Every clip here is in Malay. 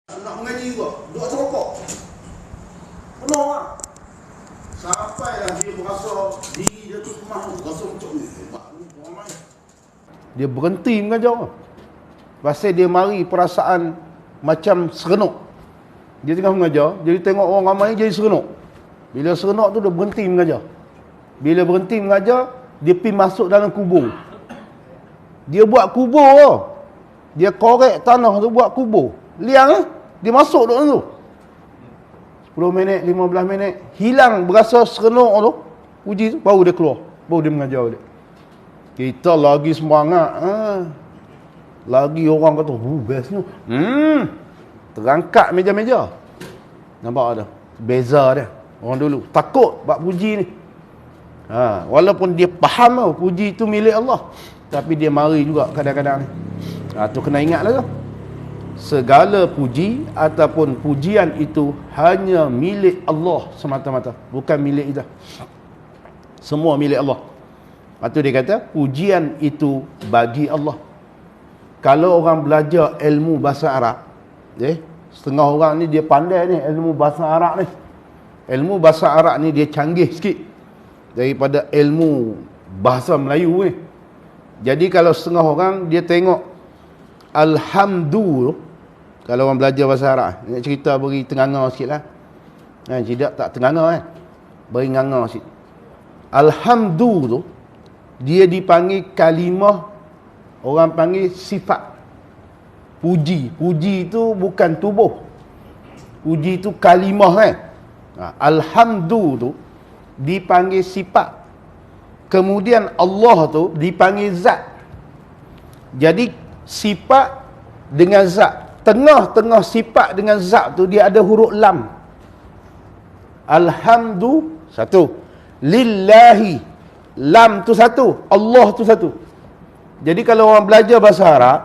Nak mengaji juga, duduk atas rokok. Penuh lah. Sampailah dia berasa diri dia tu kemah, rasa macam ni. Hebat ni, ramai. Dia berhenti mengajar. Pasal dia mari perasaan macam serenuk. Dia tengah mengajar, jadi tengok orang ramai jadi serenuk. Bila serenuk tu dia berhenti mengajar. Bila berhenti mengajar, dia pergi masuk dalam kubur. Dia buat kubur tau. Dia korek tanah tu buat kubur. Liang dia masuk dalam tu. 10 minit, 15 minit, hilang berasa serenuk tu. Uji tu, baru dia keluar. Baru dia mengajar dia. Kita lagi semangat. Lagi orang kata, best ni. Terangkat meja-meja. Nampak ada? Beza dia. Orang dulu takut bab puji ni. Walaupun dia faham tau puji tu milik Allah, tapi dia mari juga kadang-kadang ni. Tu kena ingat lah tu. Segala puji ataupun pujian itu hanya milik Allah semata-mata, bukan milik kita. Semua milik Allah. Lepas tu dia kata pujian itu bagi Allah. Kalau orang belajar ilmu bahasa Arab, setengah orang ni dia pandai ni ilmu bahasa Arab ni. Ilmu bahasa Arab ni dia canggih sikit daripada ilmu bahasa Melayu ni. Jadi kalau setengah orang dia tengok Alhamdulillah, kalau orang belajar bahasa Arab, nak cerita beri tenganga sikit lah. Tidak tak tenganga kan, beri nganga sikit. Alhamdulillah dia dipanggil kalimah, orang panggil sifat. Puji, puji itu bukan tubuh. Puji itu kalimah kan. Alhamdulillah tu dipanggil sifat. Kemudian Allah tu dipanggil zat. Jadi sifat dengan zat. Tengah-tengah sifat dengan zat tu dia ada huruf lam. Alhamdulillah satu. Lillahi, lam tu satu. Allah tu satu. Jadi kalau orang belajar bahasa Arab,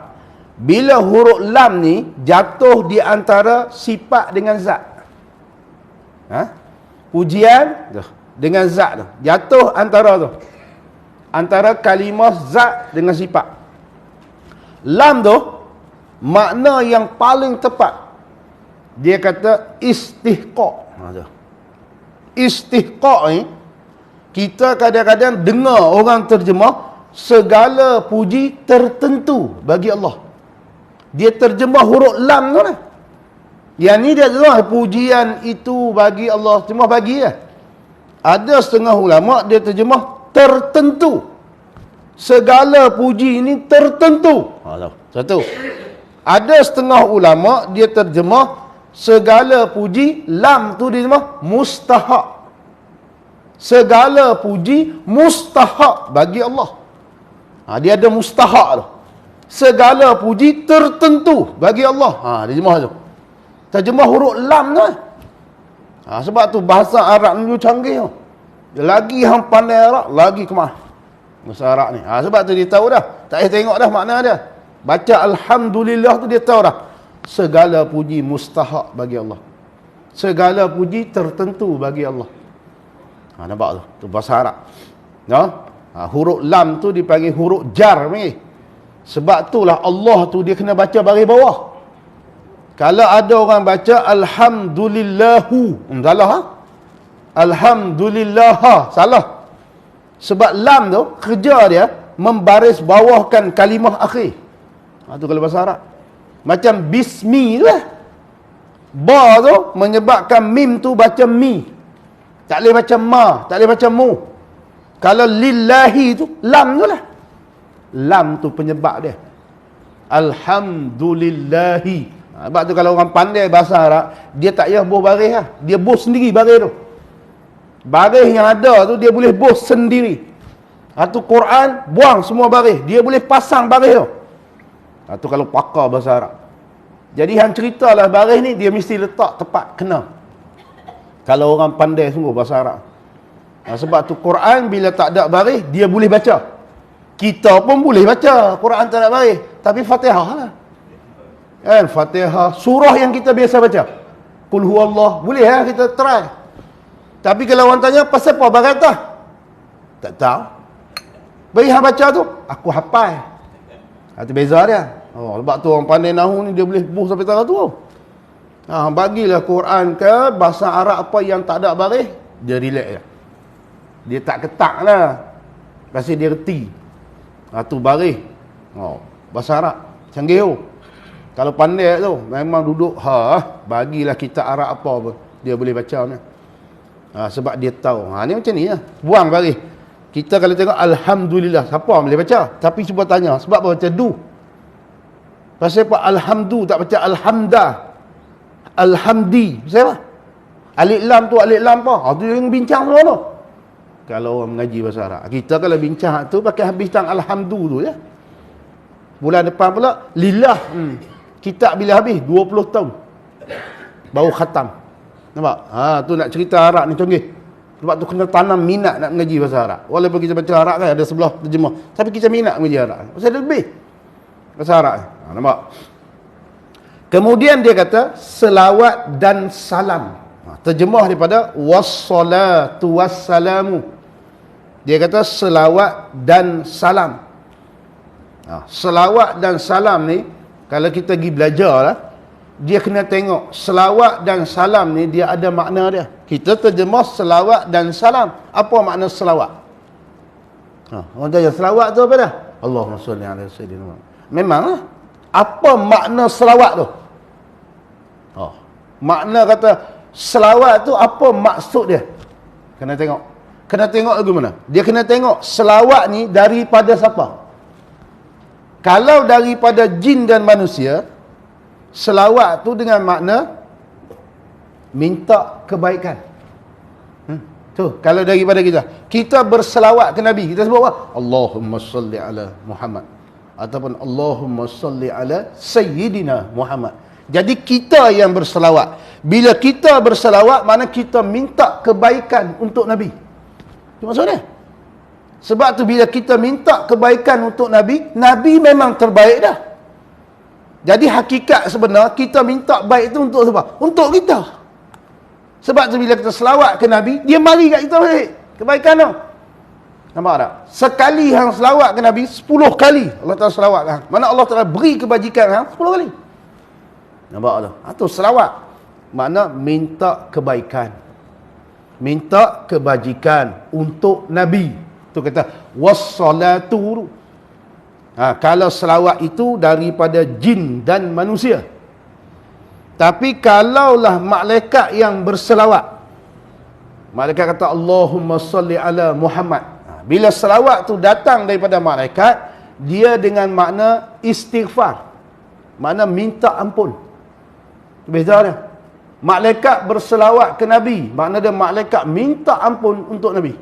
bila huruf lam ni jatuh di antara sifat dengan zat. Pujian dengan zat tu. Jatuh antara tu. Antara kalimah zat dengan sifat. Lam tu makna yang paling tepat. Dia kata istihqaq. Istihqaq ni kita kadang-kadang dengar orang terjemah segala puji tertentu bagi Allah. Dia terjemah huruf lam tu lah. Yang ni dia terjemah pujian itu bagi Allah. Cuma bagi lah. Ada setengah ulama dia terjemah tertentu. Segala puji ini tertentu. Satu. Ada setengah ulama dia terjemah segala puji, lam tu dia terjemah mustahak. Segala puji mustahak bagi Allah. Dia ada mustahak tu. Segala puji tertentu bagi Allah. Dia terjemah tu. Terjemah huruf lam tu. Sebab tu bahasa Arab ni canggih tu. Lagi hang pandai Arab, lagi kemah bahasa Arab ni. Sebab tu dia tahu dah. Tak payah tengok dah makna dia. Baca Alhamdulillah tu dia tahu dah. Segala puji mustahak bagi Allah. Segala puji tertentu bagi Allah. Nampak tu? Tu bahasa Arab. Huruf lam tu dipanggil huruf jar ni. Sebab itulah Allah tu dia kena baca baris bawah. Kalau ada orang baca Alhamdulillahu, salah Alhamdulillah, salah. Sebab lam tu kerja dia membaris bawahkan kalimah akhir. Tu kalau bahasa Arab. Macam bismi tu lah. Ba tu menyebabkan mim tu baca mi. Tak boleh baca ma, tak boleh baca mu. Kalau lillahi tu lam tu lah. Lam tu penyebab dia. Alhamdulillahi. Sebab tu kalau orang pandai bahasa Arab, dia tak payah buh baris lah. Dia buh sendiri baris tu. Baris yang ada tu dia boleh buh sendiri. Tu Quran buang semua baris. Dia boleh pasang baris tu. Tu kalau pakar bahasa Arab. Jadi hang ceritalah baris ni dia mesti letak tepat kena. Kalau orang pandai sungguh bahasa Arab. Sebab tu Quran bila tak ada baris dia boleh baca. Kita pun boleh baca Quran tak ada baris, tapi Fatihah lah. Fatihah surah yang kita biasa baca. Qul huwallah boleh lah kita try. Tapi kalau orang tanya pasal apa baris tu? Tak tahu. Bagi hang baca tu, aku hafal. Itu beza dia. Sebab tu orang pandai nahu ni dia boleh buh sampai tarah tu. Bagilah Quran ke bahasa Arab apa yang tak ada baris, dia relax je. Dia tak ketak lah. Pasal dia reti. Tu baris. Bahasa Arab. Canggih. Kalau pandai tu, memang duduk, bagilah kitab Arab apa pun, dia boleh baca ni. Sebab dia tahu. Ni macam ni lah. Buang baris. Kita kalau tengok Alhamdulillah, siapa boleh baca? Tapi cuba tanya, sebab apa baca du? Pasal apa Alhamdu tak baca Alhamdah? Alhamdi. Pasal apa? Alif lam tu alif lam apa? Tu yang bincang semua tu. Kalau orang mengaji bahasa Arab. Kita kalau bincang tu pakai habis tang Alhamdu tu ya. Bulan depan pula lillah. Kitab bila habis 20 tahun. Baru khatam. Nampak? Tu nak cerita Arab ni canggih. Sebab tu kena tanam minat nak mengaji bahasa Arab. Walaupun kita baca Arab kan ada sebelah terjemah. Tapi kita minat mengaji Arab. Pasal ada lebih bahasa Arab. Nampak? Kemudian dia kata selawat dan salam. Terjemah daripada wassalatu wassalamu. Dia kata selawat dan salam. Selawat dan salam ni kalau kita pergi belajar lah, dia kena tengok selawat dan salam ni dia ada makna dia. Kita terjemah selawat dan salam. Apa makna selawat? Orang tanya selawat tu apa dah? Allahumma salli ala sayyidina Muhammad. Memang lah. Apa makna selawat tu? Makna kata selawat tu apa maksud dia? Kena tengok. Kena tengok lagu mana? Dia kena tengok selawat ni daripada siapa? Kalau daripada jin dan manusia, selawat tu dengan makna minta kebaikan. Tu, kalau daripada kita berselawat ke Nabi, kita sebut apa? Allahumma salli ala Muhammad. Ataupun Allahumma salli ala Sayyidina Muhammad. Jadi kita yang berselawat. Bila kita berselawat, mana kita minta kebaikan untuk Nabi. Itu maksudnya. Sebab tu bila kita minta kebaikan untuk Nabi, Nabi memang terbaik dah. Jadi hakikat sebenar, kita minta baik tu untuk siapa? Untuk kita. Sebab tu bila kita selawat ke Nabi, dia mari kat kita baik. Kebaikan tu. Nampak tak? Sekali hang selawat ke Nabi, 10 kali Allah Ta'ala selawat kan. Mana Allah Ta'ala beri kebajikan hang 10 kali. Nampak tu? Tu selawat. Makna minta kebaikan. Minta kebajikan untuk Nabi. Tu kata wassalatu. Kalau selawat itu daripada jin dan manusia. Tapi kalaulah malaikat yang berselawat, malaikat kata Allahumma salli ala Muhammad. Bila selawat tu datang daripada malaikat, dia dengan makna istighfar. Makna minta ampun. Beza dia. Malaikat berselawat ke Nabi, makna dia malaikat minta ampun untuk Nabi.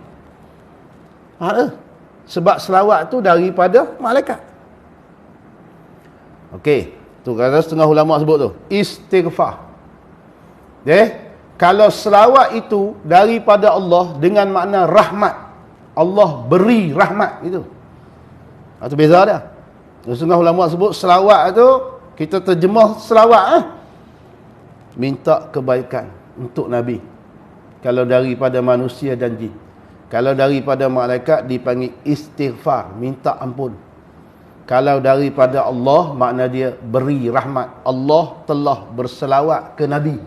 Sebab selawat tu daripada malaikat. Okey, tu kata setengah ulama sebut tu istighfar. Kalau selawat itu daripada Allah dengan makna rahmat, Allah beri rahmat itu. Itu beza dia. Setengah ulama sebut selawat tu kita terjemah selawat minta kebaikan untuk Nabi. Kalau daripada manusia dan jin. Kalau daripada malaikat dipanggil istighfar, minta ampun. Kalau daripada Allah, makna dia beri rahmat. Allah telah berselawat ke Nabi.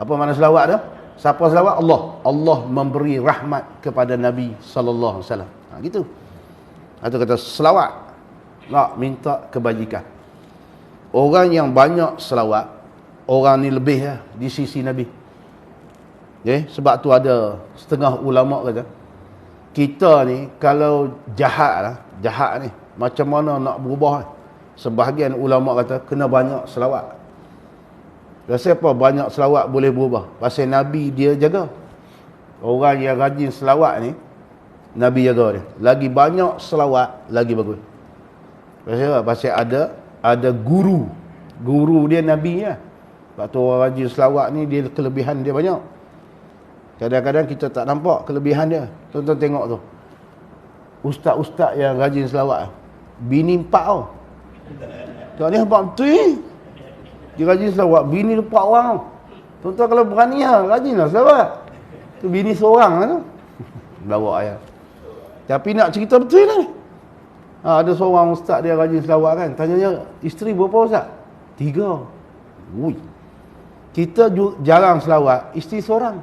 Apa makna selawat tu? Siapa selawat? Allah. Allah memberi rahmat kepada Nabi sallallahu alaihi wasallam. Gitu. Itu kata selawat. Nak minta kebajikan. Orang yang banyak selawat, orang ni lebih di sisi Nabi. Sebab tu ada setengah ulama kata, kita ni kalau jahat ni macam mana nak berubah? Sebahagian ulama kata kena banyak selawat. Rasa apa banyak selawat boleh berubah? Pasal Nabi dia jaga. Orang yang rajin selawat ni Nabi jaga dia. Lagi banyak selawat lagi bagus. Pasal apa? Pasal ada guru. Guru dia Nabi ya. Sebab tu orang rajin selawat ni dia kelebihan dia banyak. Kadang-kadang kita tak nampak kelebihan dia. Tuan-tuan tengok tu. Ustaz-ustaz yang rajin selawat. Bini 4 tau. Tengok ni nampak betul. Dia rajin selawat. Bini 4 orang tau. Tuan-tuan kalau berani rajin lah selawat. Tu bini seorang lah tu. Bawa ayah. Tapi nak cerita betul ni. Ada seorang ustaz dia rajin selawat kan. Tanya dia, isteri berapa ustaz? 3. Ui. Kita jarang selawat, isteri seorang.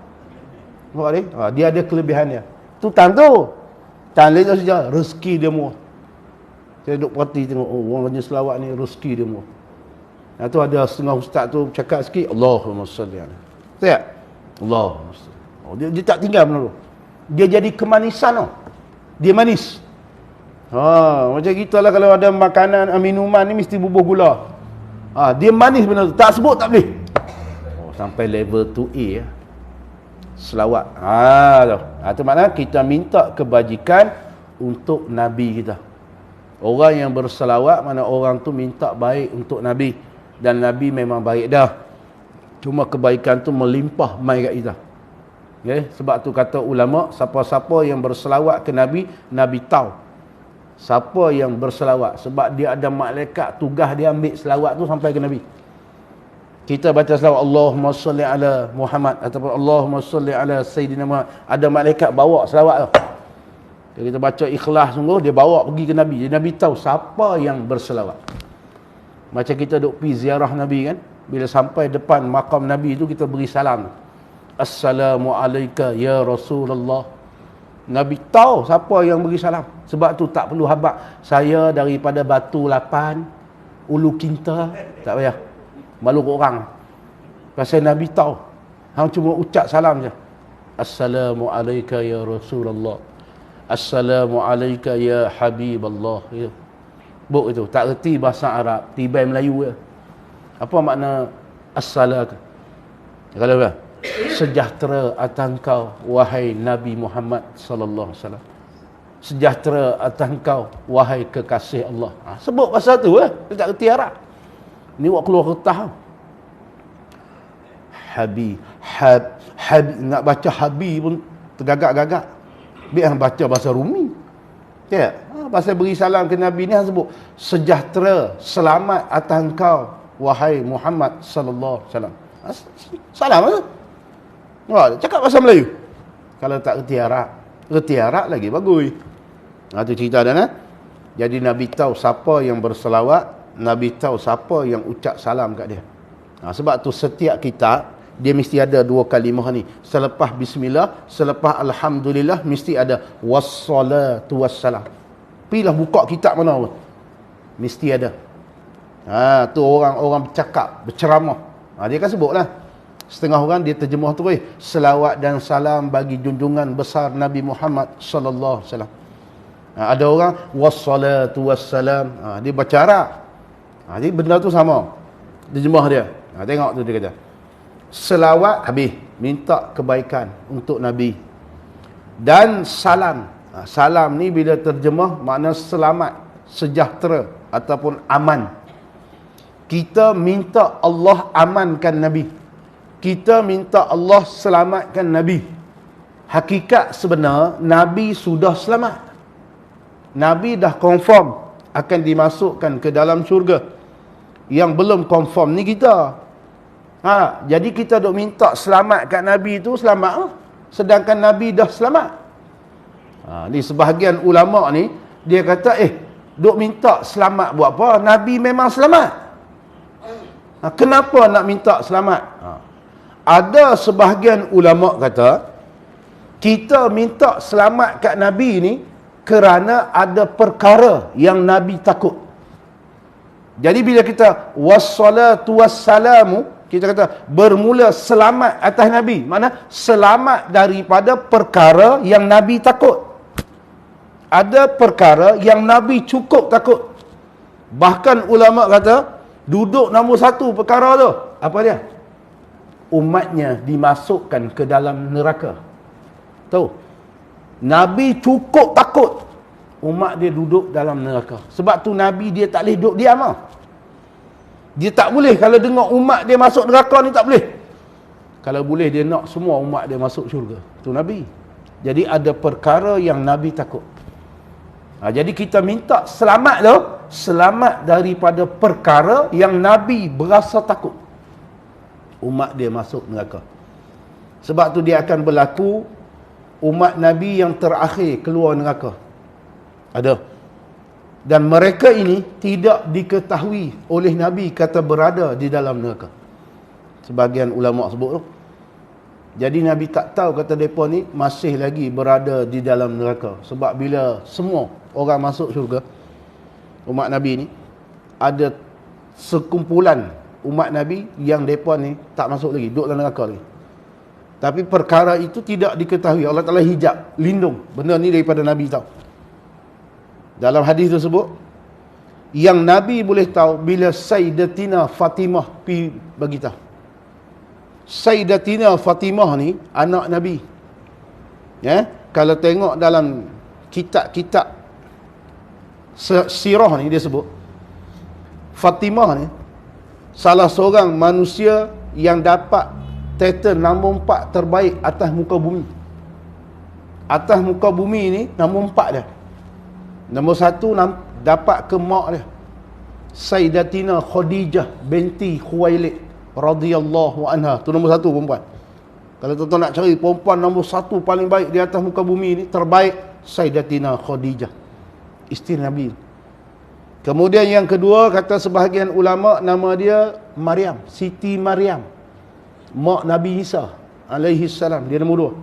Nampak ni? Dia ada kelebihannya. Tu tan tu. Tan lain saja, rezeki dia murah. Saya duduk perhati tengok, orang rajin selawat ni rezeki dia murah. Tu ada setengah ustaz tu cakap sikit, Allahumma salli alaihi. Tak? Allahumma salli. Dia tak tinggal benar tu. Dia jadi kemanisan tau. Dia manis. Macam kita lah kalau ada makanan, minuman ni mesti bubuh gula. Dia manis benar tu. Tak sebut tak boleh. Sampai level 2A selawat. Itu maknanya kita minta kebajikan untuk Nabi kita. Orang yang berselawat, mana orang tu minta baik untuk Nabi. Dan Nabi memang baik dah. Cuma kebaikan tu melimpah mai kat kita. Okay? Sebab tu kata ulama, siapa-siapa yang berselawat ke Nabi, Nabi tahu siapa yang berselawat. Sebab dia ada malaikat, tugas dia ambil selawat tu sampai ke Nabi. Kita baca selawat Allahumma salli ala Muhammad ataupun Allahumma salli ala Sayyidina Muhammad, ada malaikat bawa selawat tu. Kita baca ikhlas sungguh, dia bawa pergi ke Nabi. Jadi Nabi tahu siapa yang berselawat. Macam kita duk pergi ziarah Nabi kan, bila sampai depan makam Nabi tu kita beri salam. Assalamualaikum ya Rasulullah. Nabi tahu siapa yang beri salam. Sebab tu tak perlu habaq. Saya daripada Batu 8, Ulu Kinta, tak payah malu orang. Pasal Nabi tahu. Hang cuma ucap salam je. Assalamualaikum ya Rasulullah. Assalamualaikum ya Habiballah. Ya. Buk itu. Tak reti bahasa Arab. Tibai Melayu je. Apa makna Assalamualaikum? Kalau apa? Sejahtera atas engkau wahai Nabi Muhammad sallallahu alaihi wasallam. Sejahtera atas engkau wahai kekasih Allah. Sebut pasal tu dia tak reti Arab. Ni buat keluar kertas. Habib nak baca Habib pun tergagak-gagak. Biar baca bahasa Rumi. Ya, pasal beri salam ke Nabi ni sebut sejahtera, selamat atas engkau wahai Muhammad sallallahu alaihi wasallam. Salam tu. Cakap bahasa Melayu. Kalau tak reti Arab lagi bagus. Tu cerita dah. Jadi Nabi tahu siapa yang berselawat, Nabi tahu siapa yang ucap salam kat dia. Sebab tu setiap kitab dia mesti ada dua kalimah ni. Selepas bismillah, selepas alhamdulillah mesti ada wassalatu wassalam. Pilah buka kitab mana pun. Mesti ada. Tu orang-orang bercakap, berceramah. Dia kan sebutlah. Setengah orang dia terjemah tu selawat dan salam bagi junjungan besar Nabi Muhammad sallallahu alaihi wasallam. Ada orang wassalatu wassalam. Dia baca Arab. Jadi benda tu sama. Terjemah dia. Tengok tu dia kata. Selawat habis. Minta kebaikan untuk Nabi. Dan salam. Salam ni bila terjemah makna selamat, sejahtera ataupun aman. Kita minta Allah amankan Nabi. Kita minta Allah selamatkan Nabi. Hakikat sebenar, Nabi sudah selamat. Nabi dah confirm akan dimasukkan ke dalam syurga. Yang belum confirm ni kita. Jadi kita duk minta selamat kat Nabi tu, selamat. Sedangkan Nabi dah selamat. Ni sebahagian ulama ni, dia kata, duk minta selamat buat apa? Nabi memang selamat. Kenapa nak minta selamat? Ada sebahagian ulama kata, kita minta selamat kat Nabi ni kerana ada perkara yang Nabi takut. Jadi bila kita wassalatu wassalamu, kita kata bermula selamat atas Nabi. Makna selamat daripada perkara yang Nabi takut. Ada perkara yang Nabi cukup takut. Bahkan ulama kata, duduk nombor satu perkara tu. Apa dia? Umatnya dimasukkan ke dalam neraka. Tahu? Nabi cukup takut umat dia duduk dalam neraka. Sebab tu Nabi dia tak boleh duduk diam lah. Dia tak boleh kalau dengar umat dia masuk neraka ni, tak boleh. Kalau boleh dia nak semua umat dia masuk syurga. Tu Nabi. Jadi ada perkara yang Nabi takut. Jadi kita minta selamat tu, selamat daripada perkara yang Nabi berasa takut umat dia masuk neraka. Sebab tu dia akan berlaku umat Nabi yang terakhir keluar neraka. Ada. Dan mereka ini tidak diketahui oleh Nabi kata berada di dalam neraka. Sebahagian ulama sebut tu. Jadi Nabi tak tahu kata mereka ni masih lagi berada di dalam neraka. Sebab bila semua orang masuk syurga, umat Nabi ni, ada sekumpulan umat Nabi yang mereka ni tak masuk lagi, duduk dalam neraka lagi. Tapi perkara itu tidak diketahui. Allah Ta'ala hijab, lindung benda ni daripada Nabi tahu. Dalam hadis tersebut, yang Nabi boleh tahu bila Sayyidatina Fatimah pi bagi tahu. Sayyidatina Fatimah ni anak Nabi. Ya, kalau tengok dalam kitab-kitab sirah ni dia sebut Fatimah ni salah seorang manusia yang dapat title nombor 4 terbaik atas muka bumi. Atas muka bumi ni nombor 4 dia. Nombor 1 dapat ke mak dia, Sayyidatina Khadijah binti Khuwailid radhiyallahu anha. Tu nombor 1 perempuan. Kalau tuan-tuan nak cari perempuan nombor 1 paling baik di atas muka bumi ni, terbaik Sayyidatina Khadijah, isteri Nabi. Kemudian yang kedua, kata sebahagian ulama, nama dia Maryam, Siti Maryam, mak Nabi Isa alaihi salam. Dia nombor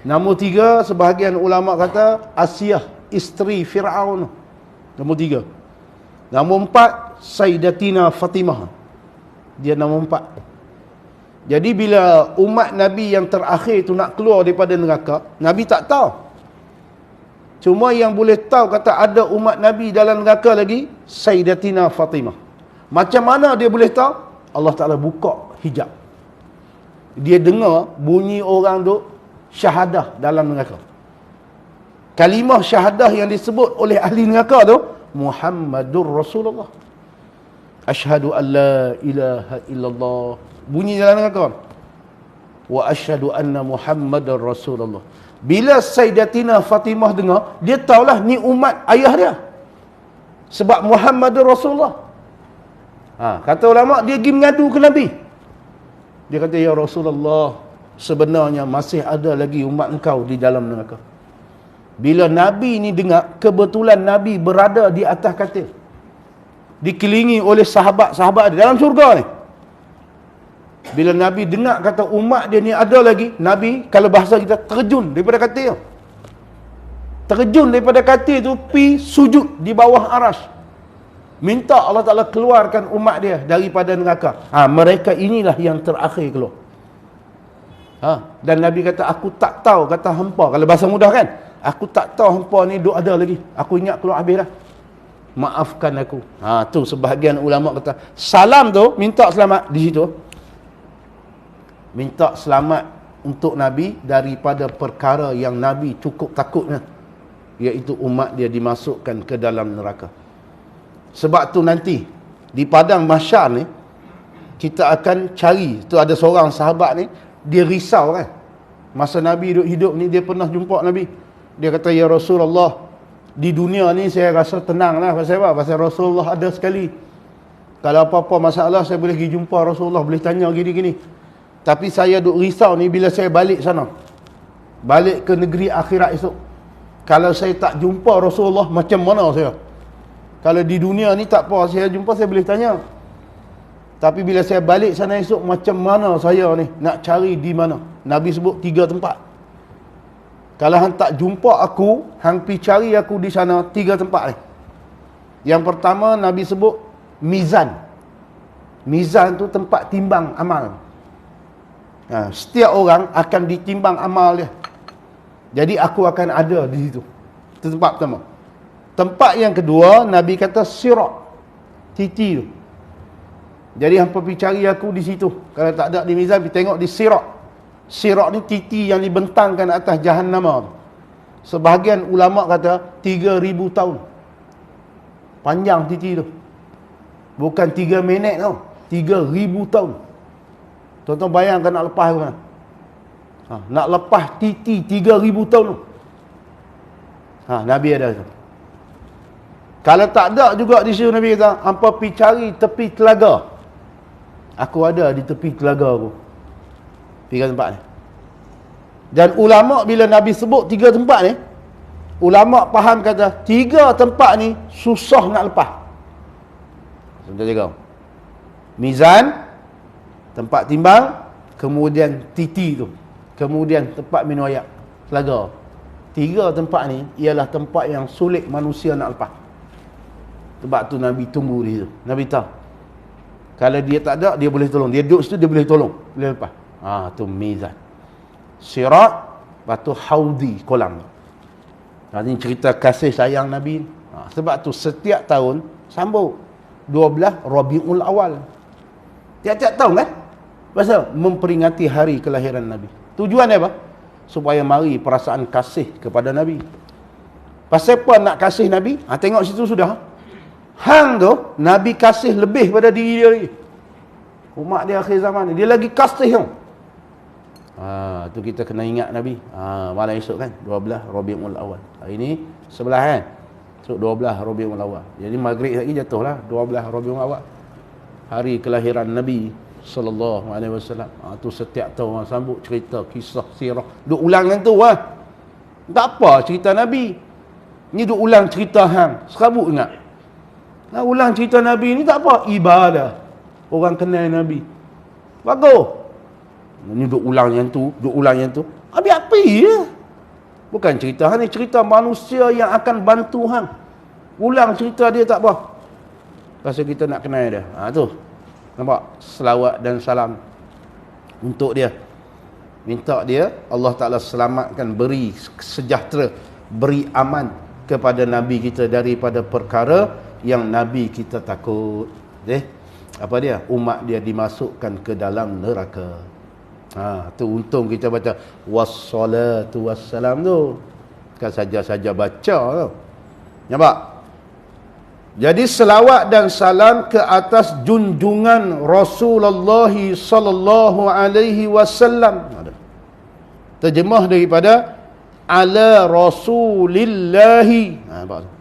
2. Nombor 3, sebahagian ulama kata Asiyah, isteri Fir'aun, nombor 3. Nombor 4, Sayyidatina Fatimah, dia nombor 4. Jadi bila umat Nabi yang terakhir tu nak keluar daripada neraka, Nabi tak tahu. Cuma yang boleh tahu kata ada umat Nabi dalam neraka lagi, Sayyidatina Fatimah. Macam mana dia boleh tahu? Allah Ta'ala buka hijab. Dia dengar bunyi orang duk syahadah dalam neraka. Kalimah syahadah yang disebut oleh ahli neraka tu, Muhammadur Rasulullah, Asyhadu an la ilaha illallah. Bunyi dalam neraka. Wa asyhadu anna Muhammadar Rasulullah. Bila Sayyidatina Fatimah dengar, dia tahulah ni umat ayah dia. Sebab Muhammadur Rasulullah. Kata ulama, dia pergi mengadu ke Nabi. Dia kata, ya Rasulullah, sebenarnya masih ada lagi umat engkau di dalam neraka. Bila Nabi ni dengar, kebetulan Nabi berada di atas katil, dikelilingi oleh sahabat-sahabat dalam syurga ni. Bila Nabi dengar kata umat dia ni ada lagi, Nabi, kalau bahasa kita, terjun daripada katil. Terjun daripada katil tu, pi sujud di bawah aras, minta Allah Ta'ala keluarkan umat dia daripada neraka. Mereka inilah yang terakhir keluar. Dan Nabi kata, aku tak tahu, kata hampa, kalau bahasa mudah kan, aku tak tahu hampa ni duk ada lagi. Aku ingat keluar habis dah. Maafkan aku. Tu sebahagian ulama kata, salam tu, minta selamat di situ. Minta selamat untuk Nabi daripada perkara yang Nabi cukup takutnya, iaitu umat dia dimasukkan ke dalam neraka. Sebab tu nanti di padang mahsyar ni kita akan cari. Tu ada seorang sahabat ni, dia risau kan, masa Nabi hidup ni dia pernah jumpa Nabi. Dia kata, ya Rasulullah, di dunia ni saya rasa tenang lah. Pasal apa? Pasal Rasulullah ada sekali. Kalau apa-apa masalah, saya boleh pergi jumpa Rasulullah, boleh tanya gini-gini. Tapi saya duk risau ni bila saya balik sana, balik ke negeri akhirat esok, kalau saya tak jumpa Rasulullah, macam mana saya? Kalau di dunia ni tak apa, saya jumpa, saya boleh tanya. Tapi bila saya balik sana esok, macam mana saya ni? Nak cari di mana? Nabi sebut 3 tempat. Kalau hang tak jumpa aku, hang pergi cari aku di sana, 3 tempat ni. Yang pertama, Nabi sebut mizan. Mizan tu tempat timbang amal. Setiap orang akan ditimbang amal dia. Jadi aku akan ada di situ. Itu tempat pertama. Tempat yang kedua, Nabi kata sirat, titi tu. Jadi hampa pergi cari aku di situ. Kalau tak ada di mizan, pergi tengok di sirat. Sirat ni titi yang dibentangkan atas jahannam. Sebahagian ulama kata 3,000 tahun panjang titi tu. Bukan 3 minit tau, 3,000 tahun. Tuan-tuan bayangkan nak lepas ke mana? Nak lepas titi 3,000 tahun tu. Nabi ada tu. Kalau tak ada juga di situ, Nabi kata, hampa pergi cari tepi telaga. Aku ada di tepi telaga aku. Pergi tempat ni. Dan ulama bila Nabi sebut 3 tempat ni, ulama faham kata 3 tempat ni susah nak lepas. Sebentar je kau. Mizan, tempat timbang, kemudian titi tu, kemudian tempat minum air, telaga. 3 tempat ni ialah tempat yang sulit manusia nak lepas. Sebab tu Nabi tunggu di situ. Nabi tahu kalau dia tak ada, dia boleh tolong. Dia duduk situ, dia boleh tolong, boleh lepas. Tu mizan. Sirat, lepas tu haudi, kolam. Ini cerita kasih sayang Nabi. Sebab tu setiap tahun sambut 12 Rabiul Awal. Tiap-tiap tahun kan? Pasal memperingati hari kelahiran Nabi. Tujuannya apa? Supaya mari perasaan kasih kepada Nabi. Pasal apa nak kasih Nabi? Tengok situ sudah. Hang tu, Nabi kasih lebih pada diri dia lagi. Umat dia akhir zaman ni, dia lagi kasih tu. Tu kita kena ingat Nabi. Malam esok kan, 12 Rabiul Awal. Hari ni 11 kan? So 12 Rabiul Awal. Jadi maghrib lagi jatuhlah 12 Rabiul Awal. Hari kelahiran Nabi sallallahu alaihi wasallam. Tu setiap tahun orang sambut cerita kisah sirah. Duk ulang yang tu tak apa cerita Nabi. Ni duk ulang cerita hang. Serabut ingat. Nak ulang cerita Nabi ni tak apa, ibadah. Orang kenal Nabi. Bagus. Ni duk ulang yang tu, duk ulang yang tu. Habis api je. Bukan cerita hang ni, cerita manusia yang akan bantu hang. Ulang cerita dia tak apa. Pasal kita nak kenal dia. Tu. Nampak? Selawat dan salam untuk dia. Minta dia, Allah Ta'ala selamatkan, beri sejahtera, beri aman kepada Nabi kita daripada perkara yang Nabi kita takut. Apa dia? Umat dia dimasukkan ke dalam neraka. Tu untung kita baca wassalatu wassalam tu. Kan saja-saja baca tu. Nampak? Jadi selawat dan salam ke atas junjungan Rasulullah sallallahu alaihi wasallam. Terjemah daripada ala rasulillahi.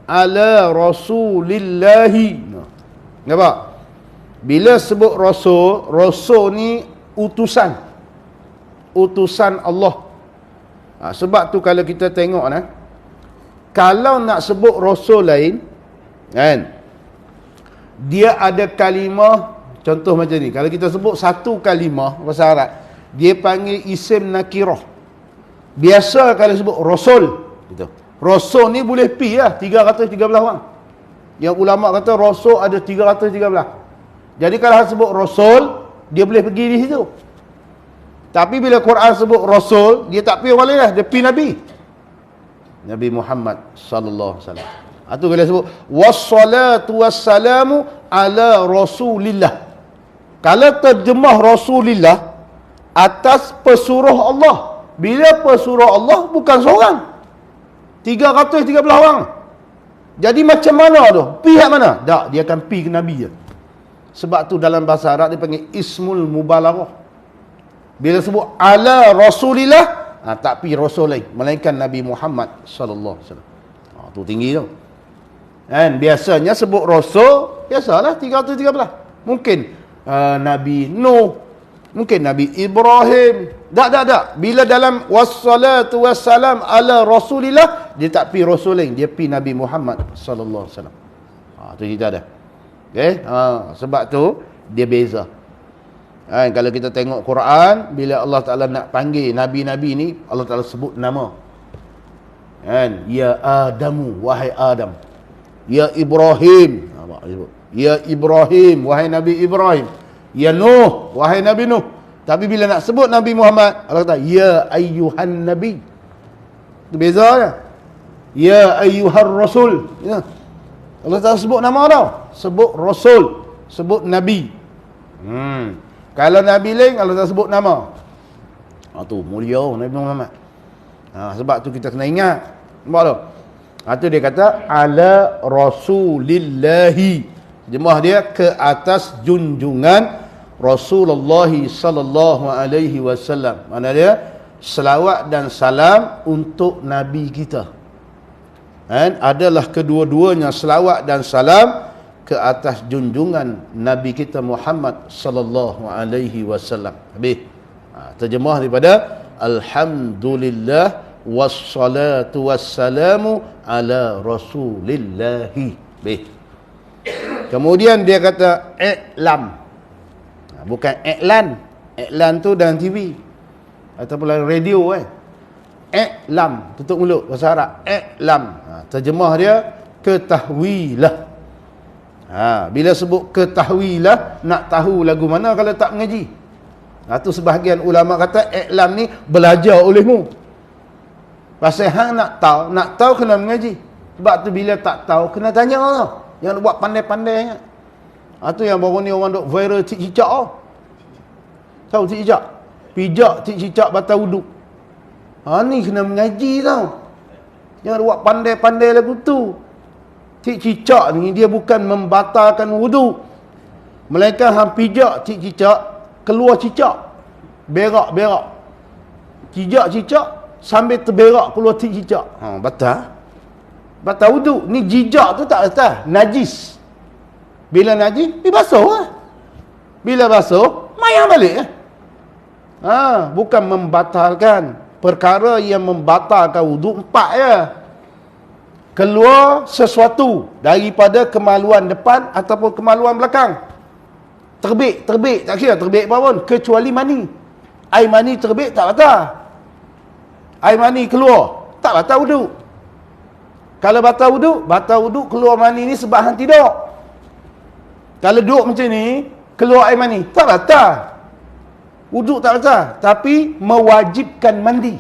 Ala rasulillahi. Nampak? Bila sebut rasul, rasul ni utusan. Utusan Allah. Sebab tu kalau kita tengok kalau nak sebut rasul lain kan, dia ada kalimah. Contoh macam ni, kalau kita sebut satu kalimah bahasa Arab, dia panggil isim nakirah. Biasa kalau sebut rasul gitu. Rasul ni boleh pi lah 313 orang. Yang ulama kata rasul ada 313. Jadi kalau sebut rasul, dia boleh pergi di situ. Tapi bila Quran sebut rasul, dia tak pi orang lain lah, dia pi Nabi Muhammad sallallahu alaihi wasallam. Itu bila sebut wassalatu wassalamu ala rasulillah. Kalau terjemah rasulillah atas pesuruh Allah. Bila pesuruh Allah bukan seorang, 313 orang. Jadi macam mana tu? Pihak mana? Tak, dia akan pi ke Nabi je. Sebab tu dalam bahasa Arab dia panggil ismul mubalaghah. Bila sebut ala rasulillah, tak pi rasul lain, melainkan Nabi Muhammad sallallahu alaihi wasallam. Tu tinggi tu. Kan biasanya sebut rasul, biasalah 313. Mungkin Nabi Nuh, mungkin Nabi Ibrahim. Tak. Bila dalam wassalatu wassalam ala rasulillah, dia tak pi rasul lain, dia pi Nabi Muhammad sallallahu alaihi wasallam. Tu cerita dah. Okey, sebab tu dia beza. Kalau kita tengok Quran, bila Allah Ta'ala nak panggil nabi-nabi ni, Allah Ta'ala sebut nama. Ya Adamu, wahai Adam. Ya Ibrahim, ya Ibrahim, wahai Nabi Ibrahim. Ya Nuh, wahai Nabi Nuh. Tapi bila nak sebut Nabi Muhammad, Allah kata ya ayyuhan nabi. Itu beza ya. Ya ayyuhar rasul. Ya. Allah tak sebut nama tau. Sebut rasul, sebut nabi. Kalau nabi lain Allah tak sebut nama. Tu mulia Nabi Muhammad. Sebab tu kita kena ingat. Nampak tu? Itu dia kata ala rasulillahi. Jemaah dia ke atas junjungan Rasulullah sallallahu alaihi wasallam. Mana dia selawat dan salam untuk nabi kita. Adalah kedua-duanya selawat dan salam ke atas junjungan nabi kita Muhammad sallallahu alaihi wasallam. Habis. Terjemah daripada alhamdulillah wassalatu wassalamu ala rasulillahi. Kemudian dia kata i'lam. Bukan iklan. Iklan tu dalam TV ataupun dalam radio Iklam, tutup mulut bahasa Arab. Iklam. Terjemah dia ketahuilah. Bila sebut ketahuilah, nak tahu lagu mana kalau tak mengaji. Tu sebahagian ulama kata iklam ni belajar olehmu. Pasal hang nak tahu kena mengaji. Sebab tu bila tak tahu kena tanya lah. Yang buat pandai-pandai. Tu yang baru ni orang duk viral cik cicak. Tahu cik cicak? Pijak cik cicak batal wuduk. Ni kena mengaji tau. Jangan buat pandai-pandai lagu tu. Cik cicak ni dia bukan membatalkan wuduk, melainkan hang pijak cik cicak, keluar cicak, berak-berak. Cicak sambil terberak keluar cik cicak. Batal wuduk. Ni jijak tu tak batal, najis. Bila najis, basuh lah. Bila basuh, mayang balik lah. Bukan membatalkan. Perkara yang membatalkan wuduk 4 je. Keluar sesuatu daripada kemaluan depan ataupun kemaluan belakang. Terbit, tak kira terbit apa pun, kecuali mani. Air mani terbit tak batal. Air mani keluar, tak batal wuduk. Kalau batal wuduk keluar mani ni sebab hang tidur. Kalau duduk macam ni, keluar air mani, tak batal. Wuduk tak batal, tapi mewajibkan mandi.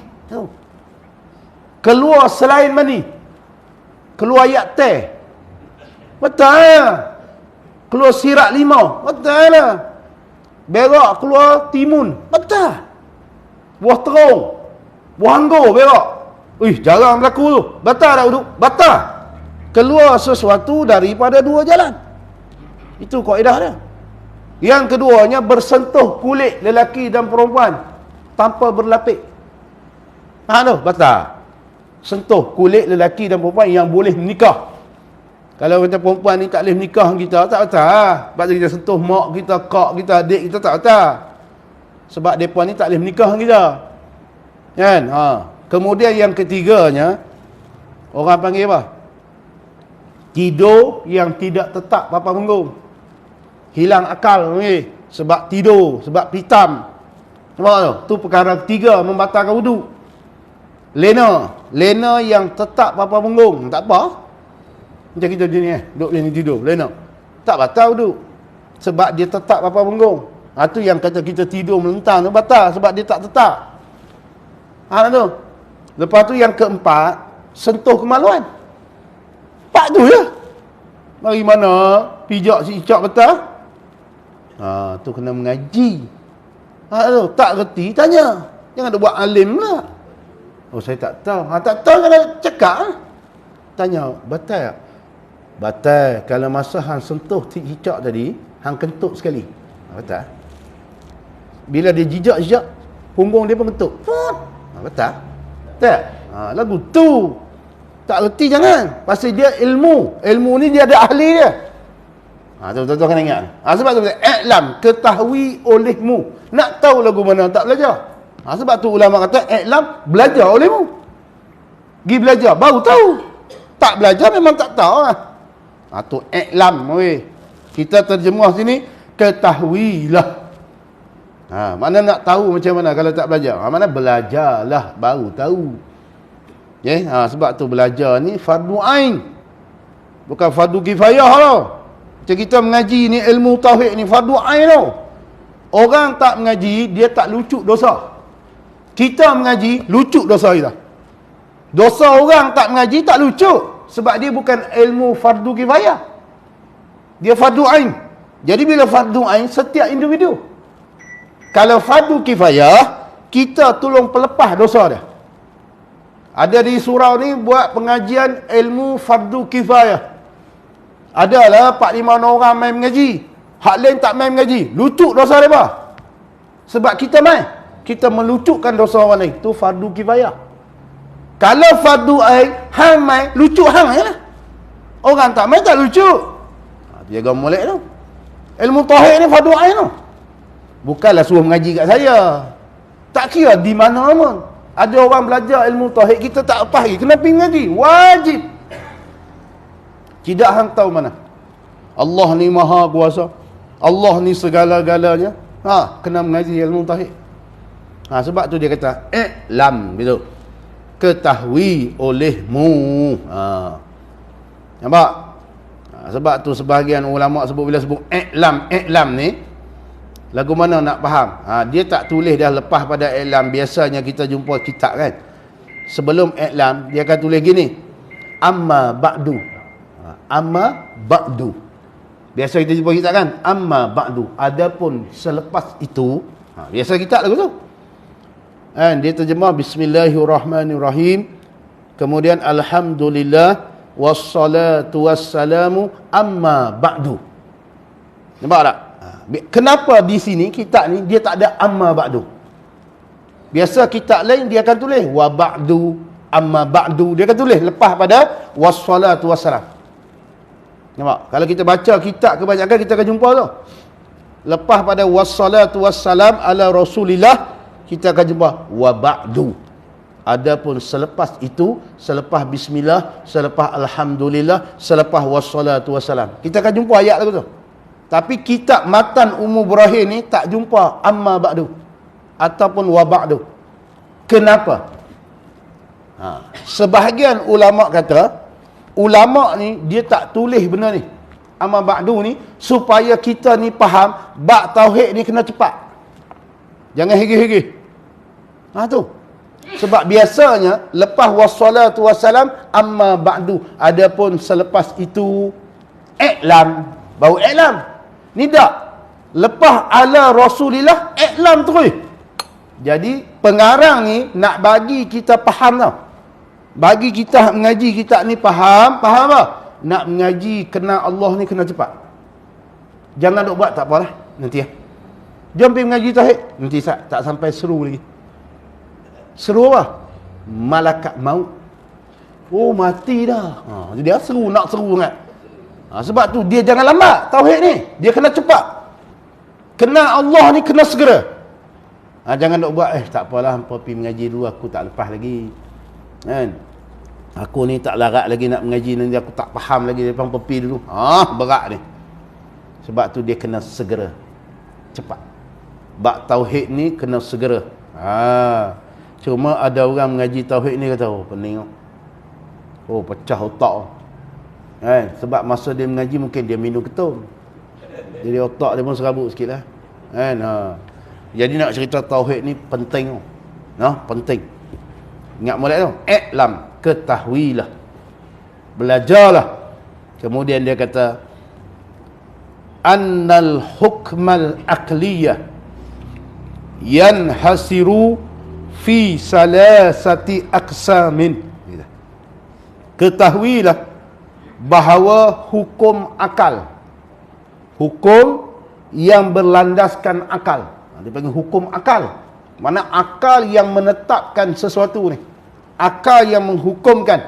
Keluar selain mandi, keluar ayak teh, betul lah. Keluar sirak limau, betul lah. Berak keluar timun, betul. Buah terung, buah anggur berak, jarang berlaku tu. Batal tak wuduk? Batal. Keluar sesuatu daripada 2 jalan. Itu kaedah dia. Yang keduanya, bersentuh kulit lelaki dan perempuan tanpa berlapik. Batal. Sentuh kulit lelaki dan perempuan yang boleh menikah. Kalau macam perempuan ni tak boleh menikah dengan kita, tak batal. Sebab kita sentuh mak kita, kak kita, adik kita, tak batal. Sebab mereka ni tak boleh menikah dengan kita. Kan? Kemudian yang ketiganya, orang panggil apa? Tidur yang tidak tetap papan punggung. Hilang akal sebab tidur, sebab pitam. Nampak tu? Tu perkara ketiga membatalkan wuduk. Lena yang tetap papan punggung, tak apa. Macam kita macam ni duduk macam ni tidur, lena. Tak batal wuduk. Sebab dia tetap papan punggung. Tu yang kata kita tidur melentang tu batal sebab dia tak tetap. Tu. Lepas tu yang keempat, sentuh kemaluan. 4 tu je. Mari mana pijak si cicak betul? Tu kena mengaji. Tu tak reti tanya. Jangan buat alim lah. Saya tak tahu. Tak tahu kena cakap. Tanya, batal tak? Batal. Kalau masa hang sentuh cicak tadi, hang kentut sekali. Batal. Bila dia jijak, punggung dia pun kentut. Batal. Tak? Lagu tu. Tak reti jangan. Pasal dia ilmu. Ilmu ni dia ada ahli dia. Tuan-tuan kena ingat. Sebab tu iklam, ketahui olehmu. Nak tahu lagu mana tak belajar. Sebab tu ulama kata iklam, belajar olehmu. Pergi belajar baru tahu. Tak belajar memang tak tahu lah. Tu iklam. Kita terjemah sini, ketahuilah. Mana nak tahu macam mana kalau tak belajar? Mana belajarlah baru tahu. Sebab tu belajar ni fardu ain. Bukan fardu kifayah tau. Macam kita mengaji ni, ilmu tauhid ni fardu ain tau. Orang tak mengaji, dia tak lucuk dosa. Kita mengaji, lucuk dosa kita. Dosa orang tak mengaji, tak lucuk. Sebab dia bukan ilmu fardu kifayah. Dia fardu ain. Jadi bila fardu ain, setiap individu. Kalau fardu kifayah, kita tolong pelepah dosa dia. Ada di surau ni buat pengajian ilmu fardu kifayah. Adalah 4-5 orang main mengaji. Hak lain tak main mengaji. Lucuk dosa mereka. Sebab kita main. Kita melucukkan dosa orang lain. Itu fardu kifayah. Kalau fardu ain, hang main, lucuk hang je lah. Orang tak main tak lucuk. Dia agak molek tu. Ilmu tauhid ni fardu ain tu. Bukanlah suruh mengaji kat saya. Tak kira di mana pun. Ada orang belajar ilmu tauhid, kita tak apa lagi. Kena pergi mengaji. Wajib. Tidak hang tahu mana. Allah ni maha kuasa. Allah ni segala-galanya. Kena mengaji ilmu tauhid. Sebab tu dia kata i'lam gitu. Ketahui olehmu. Nampak? Sebab tu sebahagian ulama sebut, bila sebut i'lam ni, lagu mana nak faham? Dia tak tulis dah lepas pada i'lam. Biasanya kita jumpa kitab kan, sebelum i'lam dia akan tulis gini, amma ba'du. Amma ba'du. Biasa kita jumpa kitab kan, amma ba'du. Adapun selepas itu, biasa kitab lagu tu. Dia terjemah bismillahirrahmanirrahim, kemudian alhamdulillah wassalatu wassalamu amma ba'du. Nampak tak? Kenapa di sini kitab ni dia tak ada amma ba'du? Biasa kitab lain dia akan tulis wa ba'du, amma ba'du, dia akan tulis lepas pada wassalatu wassalam. Nampak? Kalau kita baca kitab kebanyakan kita akan jumpa tu. Lepas pada wassalatu wassalam ala rasulillah, kita akan jumpa wa ba'du. Adapun selepas itu, selepas bismillah, selepas alhamdulillah, selepas wassalatu wassalam, kita akan jumpa ayat lagu tu. Tapi kitab matan Ummu Ibrahim ni tak jumpa amma ba'du ataupun wa ba'du. Kenapa? Sebahagian ulama kata, ulama ni dia tak tulis benda ni, amma ba'du ni, supaya kita ni faham bab tauhid ni kena cepat. Jangan hege-hege. Tu. Sebab biasanya lepas wassalatu wassalam amma ba'du, adapun selepas itu i'lam, baru i'lam. Ni tak. Lepas ala rasulillah i'lam terus. Jadi pengarang ni nak bagi kita faham tau. Bagi kita mengaji kitab ni faham apa? Nak mengaji kena Allah ni kena cepat. Jangan duk buat, tak apalah, nanti jom pergi mengaji tauhid. Nanti tak sampai seru lagi. Seru apa? Malakat maut. Mati dah. Jadi dia seru, nak seru sangat. Sebab tu dia jangan lambat tauhid ni. Dia kena cepat. Kena Allah ni kena segera. Jangan nak buat tak apalah, hampa pergi mengaji dulu, aku tak lepas lagi. Kan? Aku ni tak larat lagi nak mengaji, nanti aku tak faham lagi, depan pergi dulu. Berat ni. Sebab tu dia kena segera. Cepat. Bab tauhid ni kena segera. Cuma ada orang mengaji tauhid ni kata, pening. Pecah otak. Sebab masa dia mengaji mungkin dia minum ketum. Jadi otak dia pun serabut sikit lah. Jadi nak cerita tauhid ni penting. Penting. Ingat molek tu. I'lam, ketahuilah. Belajarlah. Kemudian dia kata, annal hukmal aqliyah yanhasiru fi salasati aqsamin. Ketahuilah bahawa hukum akal, hukum yang berlandaskan akal, dia panggil hukum akal. Mana akal yang menetapkan sesuatu ni, akal yang menghukumkan.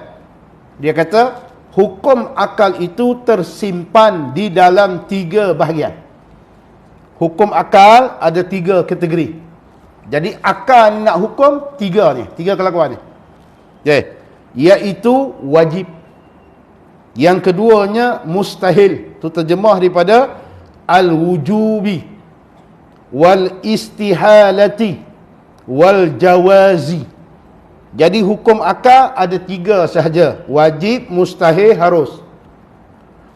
Dia kata hukum akal itu tersimpan di dalam 3 bahagian. Hukum akal ada 3 kategori. Jadi akal ni nak hukum 3 ni, 3 kelakuan ni. Iaitu wajib. Yang keduanya mustahil. Itu terjemah daripada al-wujubi wal istihalati wal jawazi. Jadi hukum akal ada 3 sahaja. Wajib, mustahil, harus.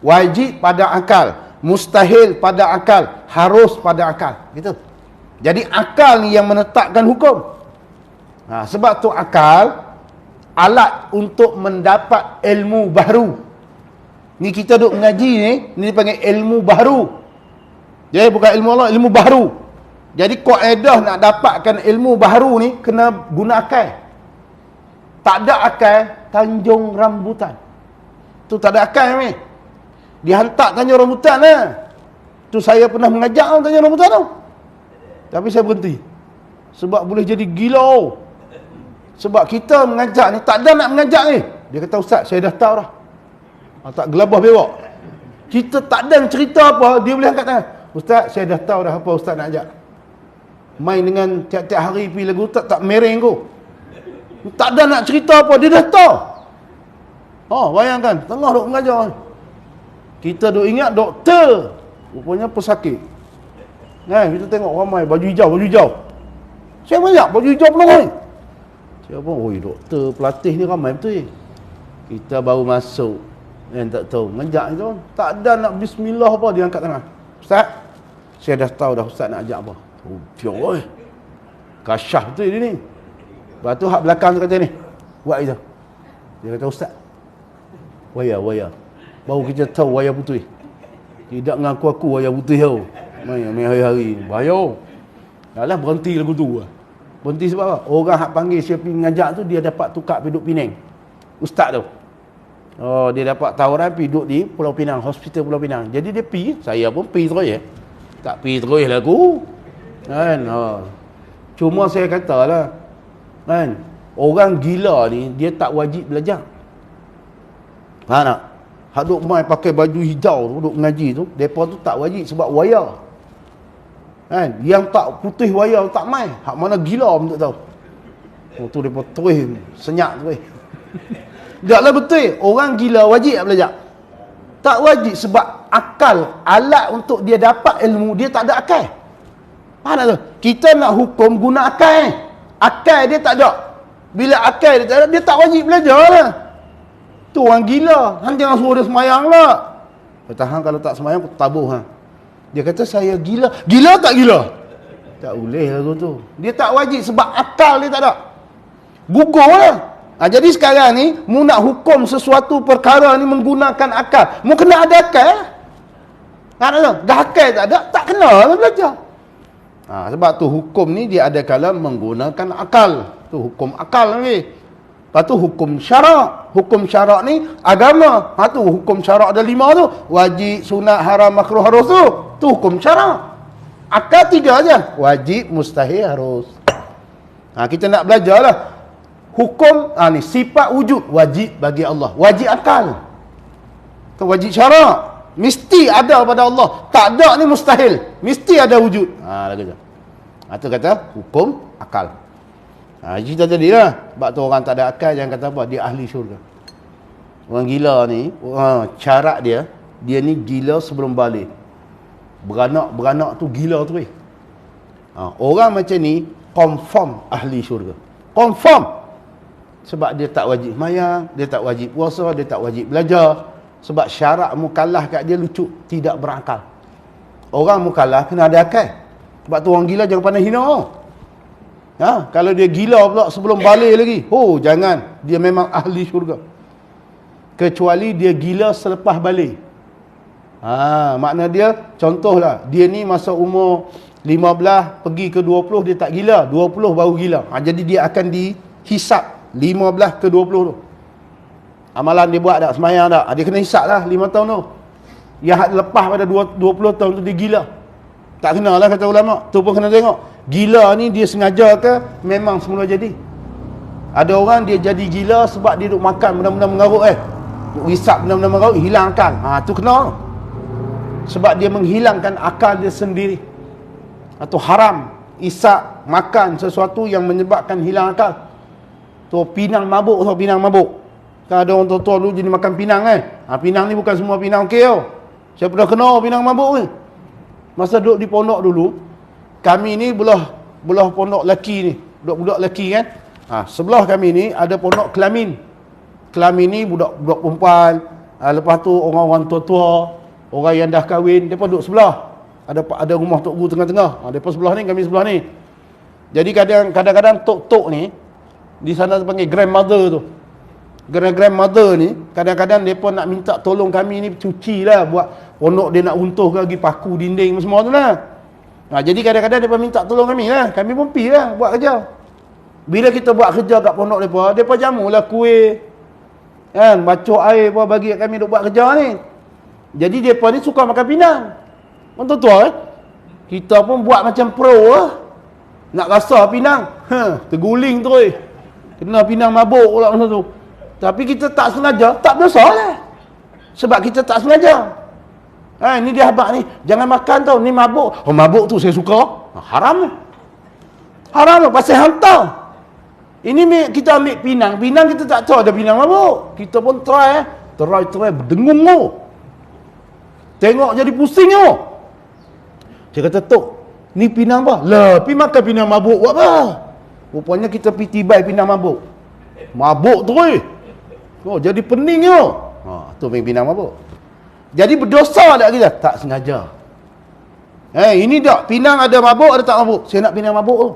Wajib pada akal, mustahil pada akal, harus pada akal. Gitu. Jadi akal ni yang menetapkan hukum. Sebab tu akal alat untuk mendapat ilmu baru. Ni kita duk mengaji ni dipanggil ilmu baru. Jadi bukan ilmu Allah, ilmu baru. Jadi kaedah nak dapatkan ilmu baru ni kena guna akal. Tak ada akal, Tanjung Rambutan. Tu tak ada akal ni. Dihantar Tanjung Rambutan lah. Tu saya pernah mengajak Tanjung Rambutan tu. Tapi saya berhenti. Sebab boleh jadi gila. Sebab kita mengajak ni, tak ada nak mengajak ni. Dia kata, Ustaz, saya dah tahu dah. Tak gelabah bewak. Kita tak ada cerita apa, dia boleh angkat tangan. Ustaz, saya dah tahu dah apa Ustaz nak ajak. Main dengan tiap-tiap hari pergi lagu Ustaz, tak mereng ko. Tak ada nak cerita apa, dia dah tahu. Bayangkan, tengah duk mengajar. Kita duk ingat doktor, rupanya pesakit. Kita tengok ramai baju hijau. Saya banyak baju hijau penolong ni. Saya pun, oi doktor, pelatih ni ramai betul. Kita baru masuk, tak tahu, ngajak tu, tak ada nak bismillah apa, dia angkat tangan. Ustaz, saya dah tahu dah ustaz nak ajak apa. Oh, pior kasyah betul dia ni. Lepas tu hak belakang tu kata ni, buat itu. Dia kata, ustaz, waya. Baru kita tahu waya putih. Tidak mengaku aku waya putih tau. Main hari-hari ni. Bahaya. Dah lah berhenti lagu tu. Berhenti sebab apa? Orang hak panggil siapa ngajak tu, dia dapat tukar pergi duduk Penang. Ustaz tu. Oh, dia dapat tawaran pergi duduk di Pulau Pinang, hospital Pulau Pinang. Jadi dia pergi, saya pun pergi terus ya. Tak pergi terus lah aku. Kan? Cuma saya katalah, kan? Orang gila ni, dia tak wajib belajar. Faham tak? Hak duk main pakai baju hijau tu, duk mengaji tu, mereka tu tak wajib sebab waya. Kan? Yang tak putih waya tak main. Hak mana gila pun tak tahu. Oh tu mereka terus senyap terus. Taklah betul. Orang gila wajib tak belajar? Tak wajib sebab akal, alat untuk dia dapat ilmu, dia tak ada akal. Faham tak tu? Kita nak hukum guna akal. Akal dia tak ada. Bila akal dia tak ada, dia tak wajib belajar lah. Tu orang gila. Hang jangan suruh dia semayang lah. Tahan kalau tak semayang, aku tabuh. Dia kata saya gila. Gila tak gila? Tak boleh lah tu. Dia tak wajib sebab akal dia tak ada. Gugur lah. Jadi sekarang ni, mu nak hukum sesuatu perkara ni menggunakan akal. Mu kena ada akal lah. Dah akal tak ada, tak kena lah belajar. Sebab tu hukum ni dia ada kala menggunakan akal. Tu hukum akal ni. Lepas tu hukum syarak. Hukum syarak ni agama. Tu hukum syarak ada 5 tu. Wajib, sunat, haram, makruh, harus tu. Tu hukum syarak. Akal 3 aja. Wajib, mustahil, harus. Kita nak belajar lah. Hukum ni sifat wujud wajib bagi Allah. Wajib akal. Tu wajib syarak. Mesti ada pada Allah. Tak ada ni mustahil. Mesti ada wujud. Lagu tu. Itu kata hukum akal. Cerita tadi lah. Sebab tu orang tak ada akal jangan kata apa. Dia ahli syurga. Orang gila ni, cara dia ni gila sebelum balik. Beranak tu gila tu. Orang macam ni confirm ahli syurga. Confirm. Sebab dia tak wajib mayang, dia tak wajib puasa, dia tak wajib belajar. Sebab syarat mukallaf kat dia lucu, tidak berakal. Orang mukallaf kena ada akal. Sebab tu orang gila jangan pandai hina. Kalau dia gila pula sebelum balik lagi, jangan. Dia memang ahli syurga. Kecuali dia gila selepas balik. Makna dia, contohlah, dia ni masa umur 15 pergi ke 20 dia tak gila, 20 baru gila. Jadi dia akan dihisap 15 ke 20 tu. Amalan dia buat tak, semayang tak, dia kena hisap lah 5 tahun tu. Yang lepas pada 20 tahun tu dia gila. Tak kena lah kata ulama. Tu pun kena tengok. Gila ni dia sengaja ke memang semula jadi. Ada orang dia jadi gila sebab dia duk makan benda-benda mengarut duk hisap benda-benda mengarut, hilang akal. Tu kena. Sebab dia menghilangkan akal dia sendiri. Atau haram isap makan sesuatu yang menyebabkan hilang akal. Tu pinang mabuk. Kan ada orang tua-tua dulu jadi makan pinang pinang ni bukan semua pinang okey tau. Saya pernah kena pinang mabuk ni. Masa duduk di pondok dulu, kami ni belah pondok lelaki ni, budak-budak lelaki kan. Sebelah kami ni ada pondok Kelamin. Kelamin ni budak-budak perempuan. Lepas tu orang-orang tua-tua, orang yang dah kahwin, depa duduk sebelah. Ada rumah tok guru tengah-tengah. Depa sebelah ni, kami sebelah ni. Jadi kadang-kadang tok-tok ni di sana panggil grandmother tu. Grandmother ni kadang-kadang depa nak minta tolong kami ni cuci lah, buat pondok dia nak runtuh ke, pergi paku dinding semua tu lah. Jadi kadang-kadang depa minta tolong kami lah. Kami pun pergi lah buat kerja. Bila kita buat kerja kat pondok depa jamulah kuih. Kan, bacok air apa bagi kat kami duk buat kerja ni. Jadi depa ni suka makan pinang. Betul-betul kita pun buat macam pro lah. Nak rasa pinang, terguling terus. Kena pinang mabuk pula masa tu. Tapi kita tak sengaja, tak berdosa lah. Sebab kita tak sengaja. Ni dia habaq ni, jangan makan tau, ni mabuk. Mabuk tu saya suka. Haram lah. Haram lah, pasal hantar. Ini kita ambil pinang kita tak tahu ada pinang mabuk. Kita pun try berdengung tu. Tengok jadi pusing tu. Dia kata, Tok, Ni pinang apa? Lah, pi makan pinang mabuk buat apa? Rupanya kita pi tibai pinang mabuk. Mabuk terus. Oh, jadi pening yo. Tu pinang mabuk. Jadi berdosa tak kita? Tak sengaja. Ini tak pinang ada mabuk ada tak mabuk? Saya nak pinang mabuk tu.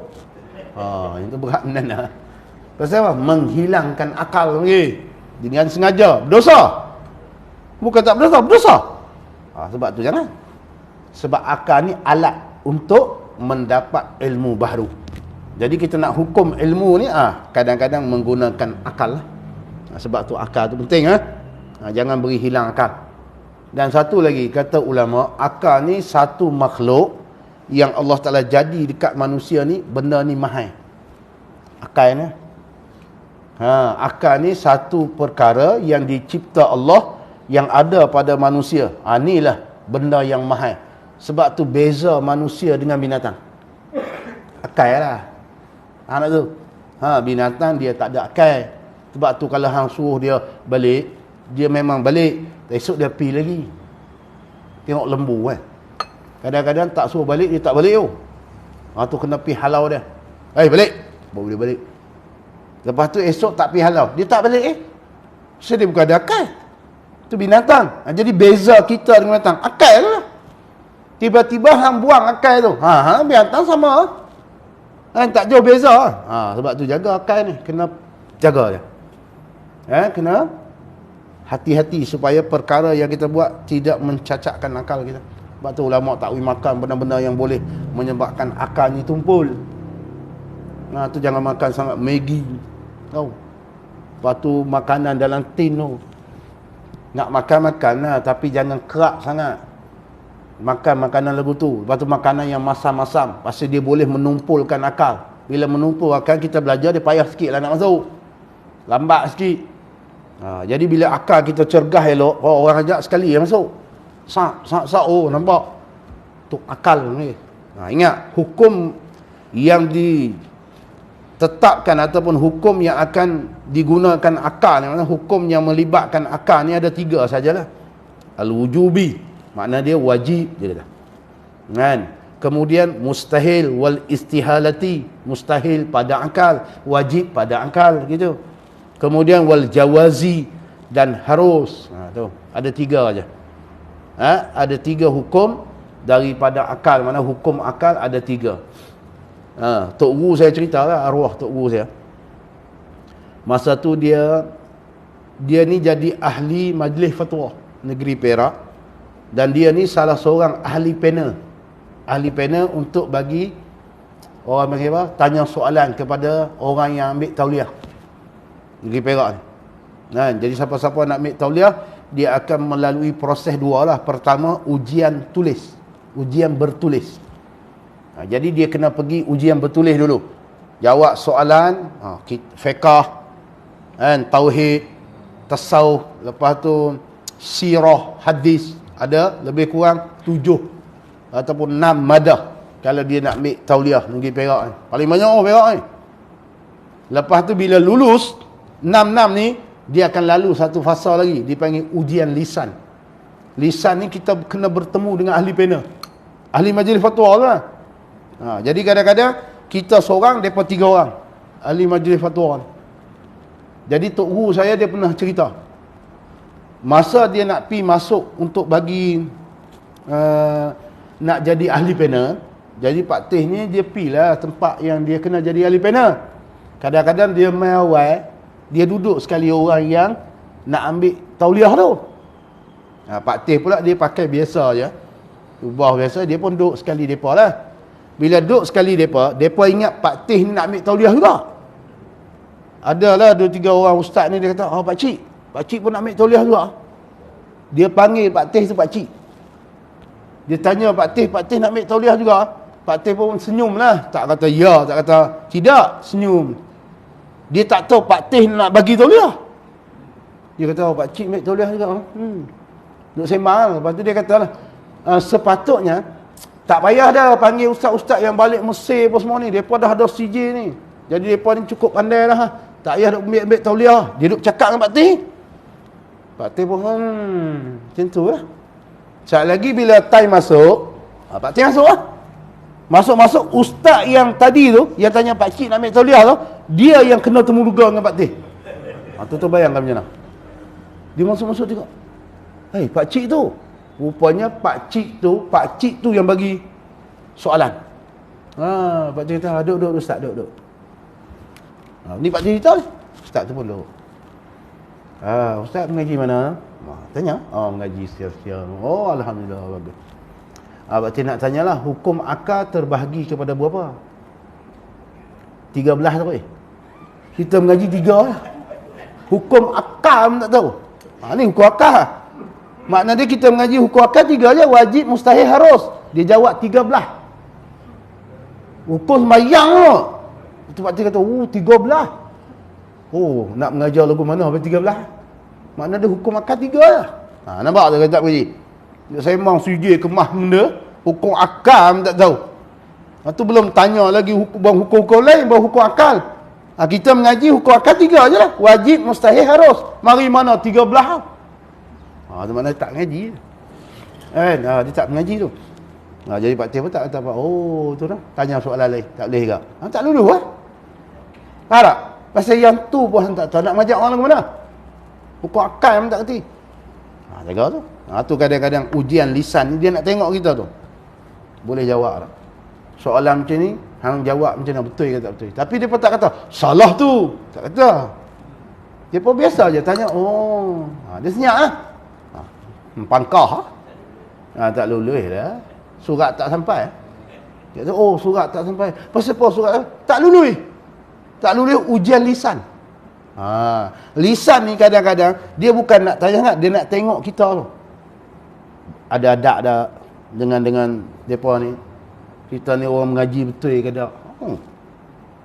Itu berat benar lah. Pasal apa? Menghilangkan akal dengan sengaja. Berdosa. Bukan tak berdosa, berdosa. Sebab tu jangan. Sebab akal ni alat untuk mendapat ilmu baru. Jadi kita nak hukum ilmu ni kadang-kadang menggunakan akal lah. Sebab tu akal tu penting jangan beri hilang akal. Dan satu lagi kata ulama, akal ni satu makhluk yang Allah Ta'ala jadi dekat manusia ni, benda ni mahal. Akal ni akal ni satu perkara yang dicipta Allah, yang ada pada manusia. Inilah benda yang mahal. Sebab tu beza manusia dengan binatang. Akal lah. Nak tu. Binatang dia tak ada akal. Sebab tu kalau hang suruh dia balik, dia memang balik. Esok dia pergi lagi. Tengok lembu kadang-kadang tak suruh balik, dia tak balik tu. Tu kena pergi halau dia. Balik. Baru dia balik. Lepas tu esok tak pergi halau, dia tak balik so dia bukan ada akal. Tu binatang. Jadi beza kita dengan binatang, akal lah. Tiba-tiba hang buang akal tu. Binatang sama. Tak jauh beza. Sebab tu jaga akal ni. Kena jaga dia. Kena hati-hati supaya perkara yang kita buat tidak mencacatkan akal kita. Sebab tu ulama tak boleh makan benda-benda yang boleh menyebabkan akal ni tumpul. Tu jangan makan sangat Maggi. Tahu? Lepas tu makanan dalam tin tu. Nak makan lah, tapi jangan kerak sangat. Makan makanan lagu tu. Lepas tu makanan yang masam-masam. Pasal dia boleh menumpulkan akal. Bila menumpul akal, kita belajar dia payah sikit lah nak masuk. Lambat sikit. Jadi bila akal kita cergah elok, orang ajak sekali yang masuk. Sak, nampak. Tu akal ni. Ingat, hukum yang ditetapkan ataupun hukum yang akan digunakan akal ni, hukum yang melibatkan akal ni ada 3 sajalah. Al-wujubi, makna dia wajib dia kata. Kemudian mustahil wal istihalati, mustahil pada akal, wajib pada akal gitu. Kemudian wal jawazi, dan harus. Tu ada 3 aja. Ada 3 hukum daripada akal. Mana hukum akal ada 3. Tok Guru saya ceritalah, arwah Tok Guru saya. Masa tu dia ni jadi ahli majlis fatwa negeri Perak, dan dia ni salah seorang ahli panel. Ahli panel untuk bagi orang panggil apa? Tanya soalan kepada orang yang ambil tauliah negeri Perak ni. Jadi siapa-siapa nak ambil tauliah, dia akan melalui proses 2 lah. Pertama, ujian tulis, ujian bertulis. Jadi dia kena pergi ujian bertulis dulu. Jawab soalan fiqh, tauhid, tasawuf, lepas tu sirah, hadis, ada lebih kurang 7 ataupun 6 madah kalau dia nak ambil tauliah negeri Perak ni. Paling banyak Perak ni. Lepas tu bila lulus 6 ni, dia akan lalu satu fasa lagi, dipanggil ujian lisan. Lisan ni kita kena bertemu dengan ahli panel, ahli majlis fatwa lah. Jadi kadang-kadang kita seorang, mereka 3 orang ahli majlis fatwa. Jadi Tok Guru saya dia pernah cerita, masa dia nak pi masuk untuk bagi nak jadi ahli panel. Jadi Pak Teh ni dia pi lah tempat yang dia kena jadi ahli panel. Kadang-kadang dia mai awal, dia duduk sekali orang yang nak ambil tauliah tu. Pak Teh pula dia pakai biasa je, ubah biasa, dia pun duduk sekali depa lah. Bila duduk sekali depa ingat Pak Teh ni nak ambil tauliah juga. Adalah 2-3 orang ustaz ni, dia kata, Pak Cik pun nak ambil tauliah juga. Dia panggil Pak Teh tu Pak Cik. Dia tanya Pak Teh nak ambil tauliah juga? Pak Teh pun senyum lah. Tak kata ya, tak kata tidak, senyum. Dia tak tahu Pak Teh nak bagi tauliah. Dia kata, Pak Cik ambil tauliah juga. Duduk sembang. Lepas tu dia kata lah, sepatutnya tak payah dah panggil ustaz-ustaz yang balik Mesir apa semua ni. Mereka dah ada CJ ni. Jadi mereka ni cukup pandai lah. Tak payah duk ambil tauliah. Dia duduk cakap dengan Pak Teh. Pak Teh pun macam tu lah. Sekejap lagi bila time masuk, Pak Teh masuk lah. Masuk-masuk ustaz yang tadi tu, yang tanya pak cik nak ambil tauliah tu, dia yang kena temuruga dengan pak teh. Tu bayangkan macam mana. Dia masuk-masuk tengok. Hei, pak cik tu. Rupanya pak cik tu yang bagi soalan. Pak cik kata, duduk ustaz, duduk. Ni pak cik cerita, ustaz tu pun duduk. Ustaz mengaji mana? Tanya. Mengaji siap-siap. Alhamdulillah, bagus. Pak cik nak tanyalah, hukum akal terbahagi kepada berapa? 13 tu. Kita mengaji 3 lah. Hukum akal pun tak tahu. Ni hukum akal. Makna dia kita mengaji hukum akal 3 je, wajib, mustahil, harus. Dia jawab 13. Hukum sembahyang tu. Itu pak cik kata, 13. Nak mengajar lagu mana sampai 13? Makna dia hukum akal 3 lah. Nampak tak kata pak cik? Saya memang sujud kemah benda, hukum akal pun tak tahu. Itu belum tanya lagi hukum-hukum lain, baru hukum akal. Kita mengaji hukum akal 3 je lah. Wajib, mustahil, harus. Mari mana 13 lah. Itu maknanya tak mengaji. Dia tak mengaji tu. Jadi pak cik pun tak kata apa. Tu dah. Tanya soalan lain. Tak boleh ke? Tak lulus lah. Faham tak? Pasal yang tu pun tak tahu. Nak mengajak orang lagu mana? Hukum akal pun tak kerti. Jaga tu. Tu kadang-kadang ujian lisan ni dia nak tengok kita tu. Boleh jawab tak? Soalan macam ni, hang jawab macam mana, betul ke tak betul. Tapi dia pun tak kata, salah tu. Tak kata. Dia pun biasa je tanya, dia senyap lah. Pangkah tak lulus lah. Surat tak sampai. Dia kata, surat tak sampai. Pasal apa surat tak lulus? Tak lulus ujian lisan. Lisan ni kadang-kadang dia bukan nak tanya, dia nak tengok kita tu. Ada adab dah dengan depa ni. Kita ni orang mengaji betul ke tak?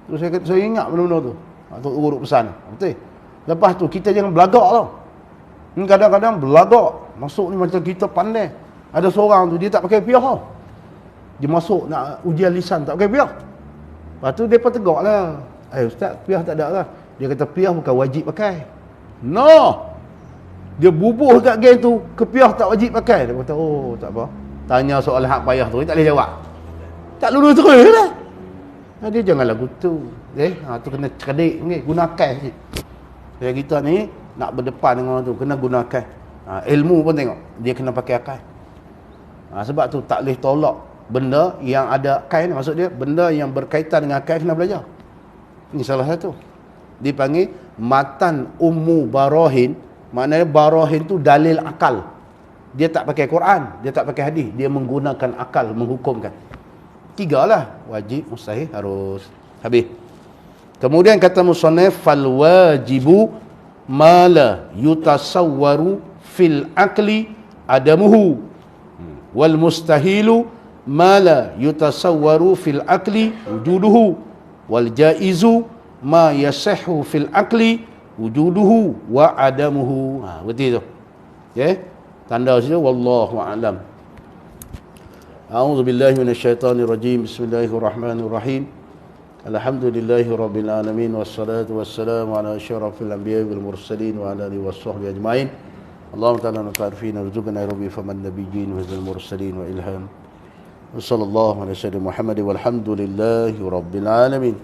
Terus saya ingat benda-benda tu. Tu urut pesan. Betul. Lepas tu kita jangan belagak tau. Kadang-kadang belagak. Masuk ni macam kita pandai. Ada seorang tu dia tak pakai piah tau. Dia masuk nak ujian lisan tak pakai piah. Lepas tu depa tegak lah. Ustaz, piah tak ada lah. Dia kata piah bukan wajib pakai. No. Dia bubuh kat geng tu, kepiah tak wajib pakai. Dia kata, tak apa. Tanya soal hak payah tu, dia tak boleh jawab. Tak lulus terus lah. Dia jangan lagu tu. Tu kena cerdik ni, gunakan sikit. Jadi kita ni nak berdepan dengan orang tu, kena gunakan. Ilmu pun tengok, dia kena pakai akal. Sebab tu tak boleh tolak benda yang ada akal ni. Maksud dia, benda yang berkaitan dengan akal kena belajar. Ini salah satu. Dipanggil matan ummu barahin. Maknanya barahin tu dalil akal. Dia tak pakai Quran, dia tak pakai hadis, dia menggunakan akal menghukumkan. 3 lah, wajib, mustahil, harus. Habis. Kemudian kata musannif, fal wajibu ma la yutasawwaru fil aqli adamuhu wal mustahilu ma la yutasawwaru fil aqli wujuduhu wal jaizu ma yasihhu fil aqli wujuduhu wa adamuhu. Betul tu. Tanda situ, wallahu a'lam. A'udzu billahi minasyaitonir rajim. Bismillahirrahmanirrahim. Alhamdulillahi rabbil alamin wassalatu wassalamu ala asyrafil anbiya'i wal mursalin wa ala alihi washabbihi ajmain. Allahumma ta'ala nafa'na warzuqna rabbi faman nabiyyin wa zal mursalin wa ilham. Wassallallahu ala sayyidina Muhammad walhamdulillahi rabbil alamin.